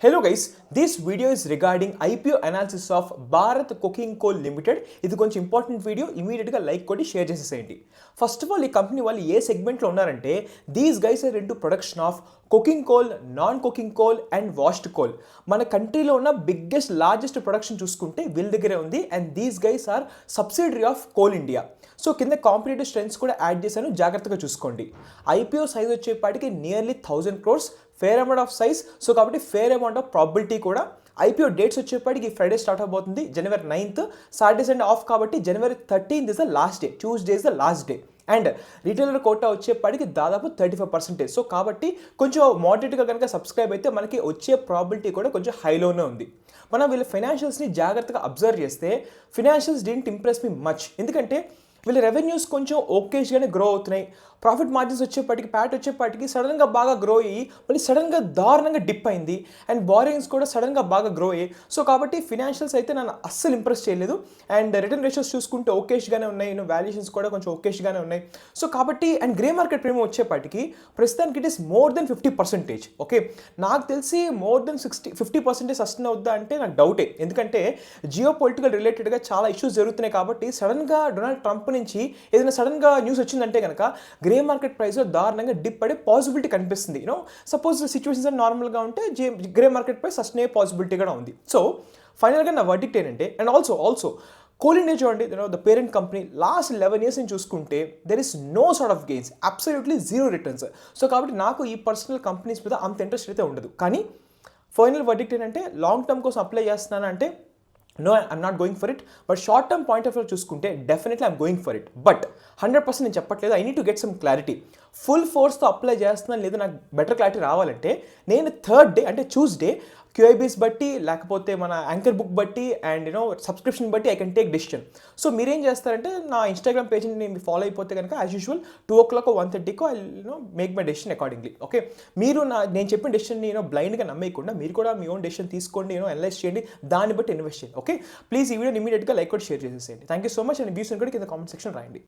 Hello guys, this video is regarding IPO analysis of Bharat Coking Coal Limited. ఇది కొంచెం important video, ఇమీడియట్గా like కొట్టి share చేసేసేయండి. First of all ఈ company వాళ్ళు ఏ సెగ్మెంట్లో ఉన్నారంటే these guys are into production of cooking coal, non cooking coal and washed coal. మన కంట్రీలో ఉన్న బిగ్గెస్ట్ లార్జెస్ట్ ప్రొడక్షన్ చూసుకుంటే వీళ్ళ దగ్గరే ఉంది and these guys are subsidiary of Coal India. So కింద కాంపిటేటివ్ స్ట్రెంగ్స్ కూడా యాడ్ చేశాను, జాగ్రత్తగా చూసుకోండి. ఐపీఓ సైజ్ వచ్చేపాటికి nearly 1000 crores, fair amount of size. So కాబట్టి ఫేర్ అమౌంట్ ఆఫ్ ప్రాబిలిటీ కూడా. ఐపీఓ డేట్స్ వచ్చేప్పటికి ఫ్రైడే స్టార్ట్ అవబోతుంది, January 9th. Saturday Sunday off కాబట్టి January 13th is the last day, Tuesday is the last day. And retailer quota వచ్చేప్పటికి దాదాపు 35%. So కాబట్టి కొంచెం మోడరేట్గా కనుక సబ్స్క్రైబ్ అయితే మనకి వచ్చే ప్రాబిలిటీ కూడా కొంచెం హైలోనే ఉంది. మనం వీళ్ళ ఫైనాన్షియల్స్ని జాగ్రత్తగా అబ్జర్వ్ చేస్తే financials didn't impress me much. ఎందుకంటే వీళ్ళ రెవెన్యూస్ కొంచెం ఓకేజ్గానే గ్రో అవుతున్నాయి. ప్రాఫిట్ మార్జిన్స్ వచ్చేప్పటికి, ప్యాట్ వచ్చేప్పటికి సడన్గా బాగా గ్రో అయ్యి మళ్ళీ సడన్గా దారుణంగా డిప్ అయింది. అండ్ బారోయింగ్స్ కూడా సడన్గా బాగా గ్రో అయ్యాయి. సో కాబట్టి ఫినాన్షియల్స్ అయితే నన్ను అస్సలు ఇంప్రెస్ చేయలేదు. అండ్ రిటర్న్ రేషియోస్ చూసుకుంటే ఓకేష్గానే ఉన్నాయి, వాల్యుయేషన్స్ కూడా కొంచెం ఓకేష్గానే ఉన్నాయి. సో కాబట్టి అండ్ గ్రే మార్కెట్ ప్రీమియం వచ్చేప్పటికి ప్రస్తుతానికి it is more than 50%. Okay, నాకు తెలిసి మోర్ దెన్ 50% సస్టైన్ అవుద్దా అంటే నాకు డౌటే. ఎందుకంటే జియో పొలిటికల్ రిలేటెడ్గా చాలా ఇష్యూస్ జరుగుతున్నాయి కాబట్టి సడన్గా డొనాల్డ్ ట్రంప్ నుంచి ఏదైనా సడన్గా న్యూస్ వచ్చిందంటే కనుక గ్రే మార్కెట్ ప్రైస్లో దారుణంగా డిప్ పడే పాసిబిలిటీ కనిపిస్తుంది. సపోజ్ సిచ్యువేషన్స్ నార్మల్గా ఉంటే గ్రే మార్కెట్ ప్రైస్ సస్టైన్ అయ్యే పాసిబిలిటీ కూడా ఉంది. సో ఫైనల్గా నా వర్డిక్ట్ ఏంటంటే అండ్ ఆల్సో కోల్ ఇండియా చూడండి, the parent company last 11 years నుంచి చూసుకుంటే there is no sort of gains, absolutely zero returns. So కాబట్టి నాకు ఈ పర్సనల్ కంపెనీస్ మీద అంత ఇంట్రెస్ట్ అయితే ఉండదు. కానీ ఫైనల్ వర్డిక్ట్ ఏంటంటే లాంగ్ టర్మ్ కోసం అప్లై చేస్తున్నాను అంటే no, I'm not going for it. But short term point of view చూసుకుంటే definitely I'm going for it. But 100% నేను చెప్పట్లేదు, I need to get some clarity. Full ఫోర్స్తో అప్లై చేస్తున్నాను లేదా నాకు బెటర్ క్లారిటీ రావాలంటే నేను థర్డ్ డే అంటే ట్యూస్డే క్యూఐబీస్ బట్టి లేకపోతే మన యాంకర్ బుక్ బట్టి అండ్ సబ్స్క్రిప్షన్ బట్టి I can take decision. So మీరేం చేస్తారంటే నా ఇన్స్టాగ్రామ్ పేజ్ని మీరు ఫాలో అయిపోతే కనుక as usual 2 o'clock 1:30 I make my decision accordingly. Okay, మీరు నేను చెప్పిన డెసిషన్ని బ్లైండ్గా నమ్మేయకుండా మీరు కూడా మీ ఓన్ డెసిషన్ తీసుకోండి, అనలైజ్ చేయండి, దాన్ని బట్టి ఇన్వెస్ట్ చేయండి. ఓకే, ప్లీజ్ ఈ వీడియోని ఇమీడియట్గా లైక్ కూడా షేర్ చేసేసేయండి. Thank you so much. And views కూడా కింద కామెంట్ సెక్షన్ రాయండి.